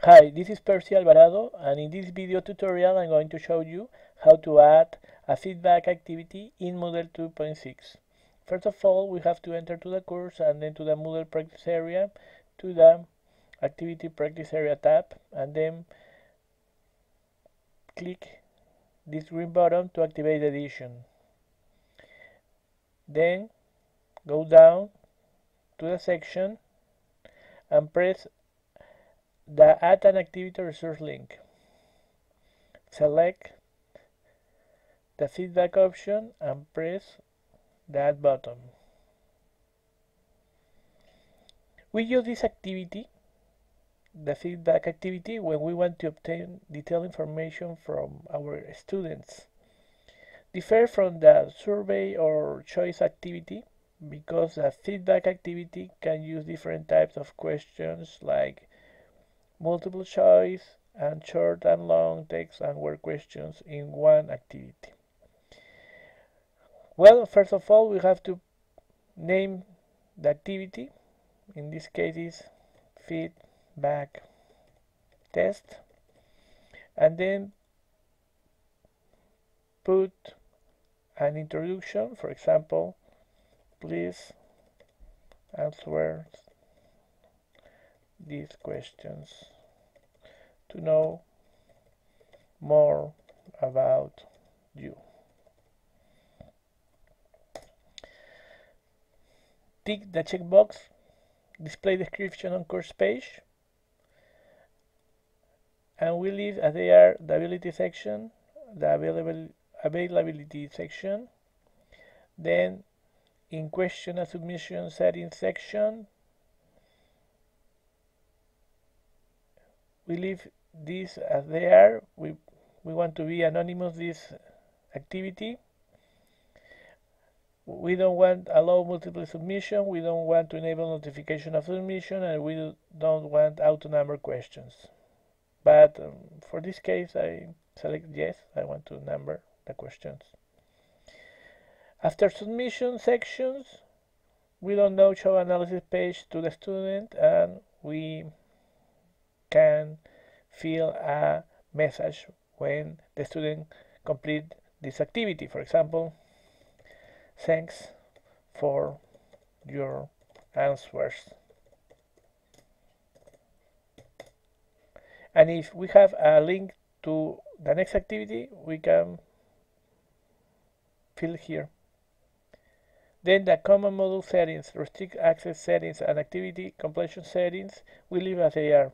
Hi, this is Percy Alvarado, and in this video tutorial I'm going to show you how to add a feedback activity in Moodle 2.6. First of all, we have to enter to the course and then to the Moodle practice area, to the activity practice area tab, and then click this green button to activate the edition. Then go down to the section and press the Add an Activity Resource link. Select the feedback option and press the Add button. We use this activity, the feedback activity, when we want to obtain detailed information from our students. Differ from the survey or choice activity because the feedback activity can use different types of questions like multiple choice and short and long text and word questions in one activity. Well, first of all, we have to name the activity. In this case is feedback test, and then put an introduction. For example, please answer these questions to know more about you. Tick the checkbox display description on course page, and we leave as they are the ability section, the availability section, then in question and submission settings section we leave these as they are. We want to be anonymous this activity. We don't want allow multiple submission, we don't want to enable notification of submission, and we don't want auto number questions. But for this case I select yes, I want to number the questions. After submission sections, we don't now show analysis page to the student, and we can fill a message when the student complete this activity. For example, thanks for your answers. And if we have a link to the next activity, we can fill here. Then the common module settings, restrict access settings, and activity completion settings we leave as they are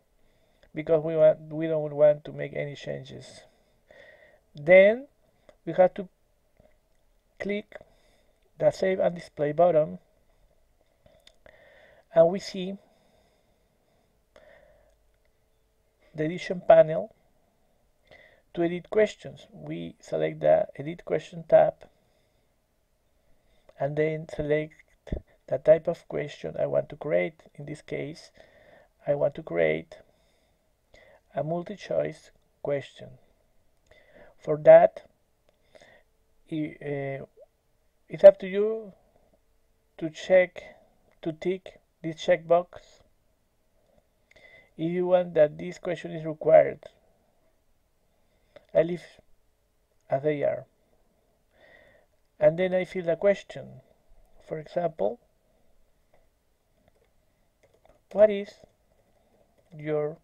because we don't want to make any changes. Then we have to click the save and display button, and we see the edition panel to edit questions. We select the edit question tab and then select the type of question I want to create. In this case, I want to create a multi-choice question. For that, it's up to you to tick this checkbox if you want that this question is required. I leave as they are, and then I fill the question. For example, what is your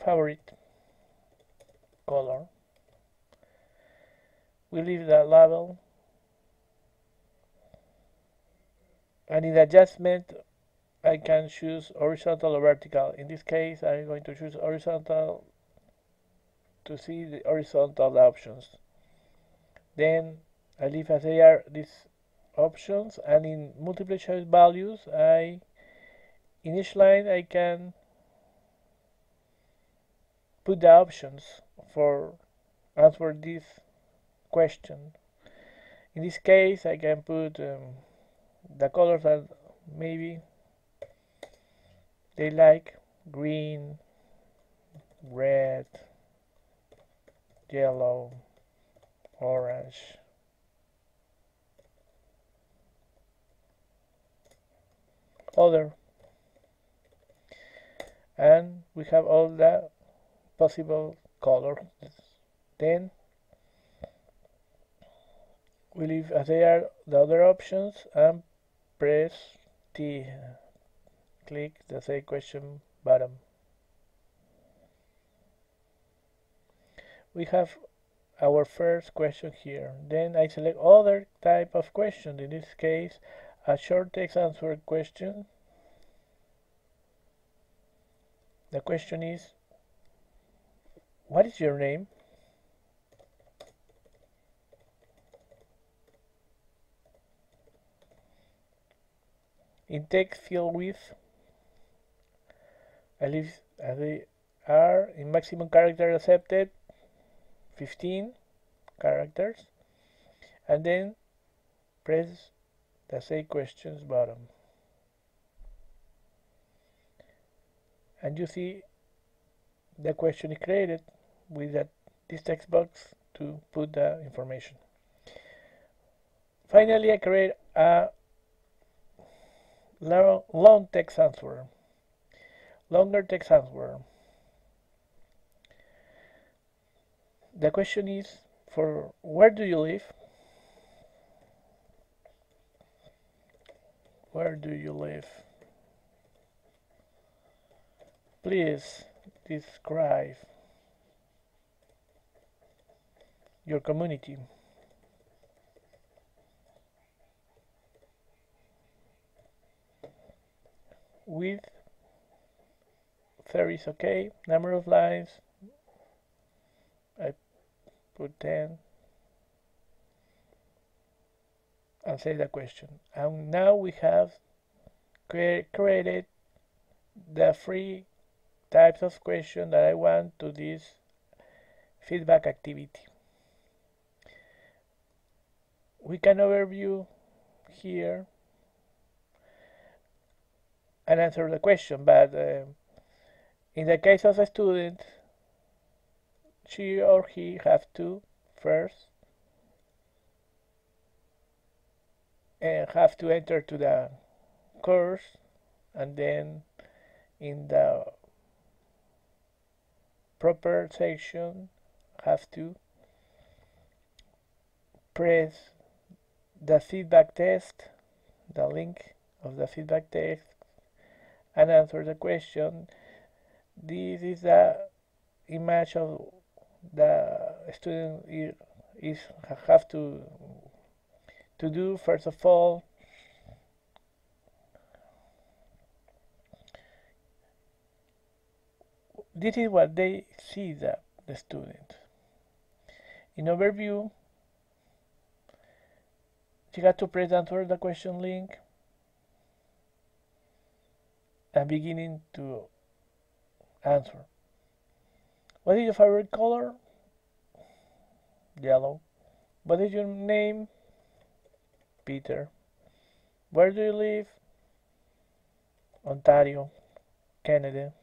favorite color? We leave the label, and in the adjustment I can choose horizontal or vertical. In this case I'm going to choose horizontal to see the horizontal options. Then I leave as they are these options, and in multiple choice values in each line I can put the options for answer this question. In this case I can put the colors that maybe they like: green, red, yellow, orange. Other. and we have all the possible colors. Then we leave as they are the other options and press T. Click the Save Question button. We have our first question here. Then I select other type of question. In this case, a short text answer question. The question is, what is your name? In text field width, I leave as they are. In maximum character accepted, 15 characters, and then press the Save Questions button. And you see the question is created with this text box to put the information. Finally, I create a long text answer. Longer text answer. The question is for where do you live? Where do you live? Please describe your community. Width 30 is okay. Number of lines, I put 10 and say the question. And now we have created the three types of question that I want to this feedback activity. We can overview here and answer the question, but in the case of a student, she or he have to first have to enter to the course, and then in the proper section have to press the feedback test, the link of the feedback test, and answer the question. This is the image of the student have to do. First of all, this is what they see the student. In overview, you got to press answer the question link and beginning to answer. What is your favorite color? Yellow. What is your name? Peter. Where do you live? Ontario, Canada.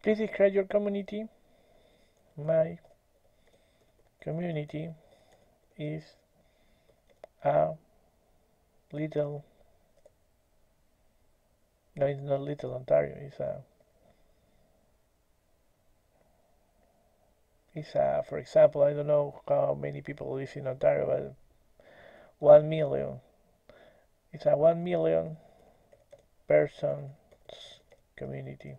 Please describe your community. My community is a little, no, it's not Little Ontario, it's a, for example, I don't know how many people live in Ontario, but 1 million. It's a 1 million persons community.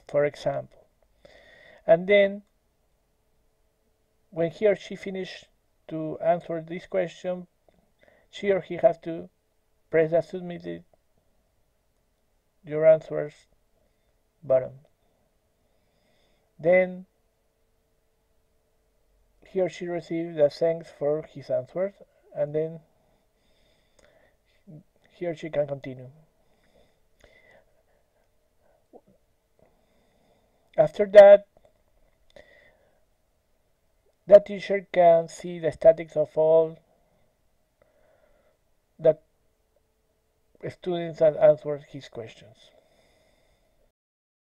For example. And then when he or she finish to answer this question, she or he has to press the submit your answers button. Then he or she receives the thanks for his answers, and then he or she can continue. After that, the teacher can see the statistics of all the students that answered his questions.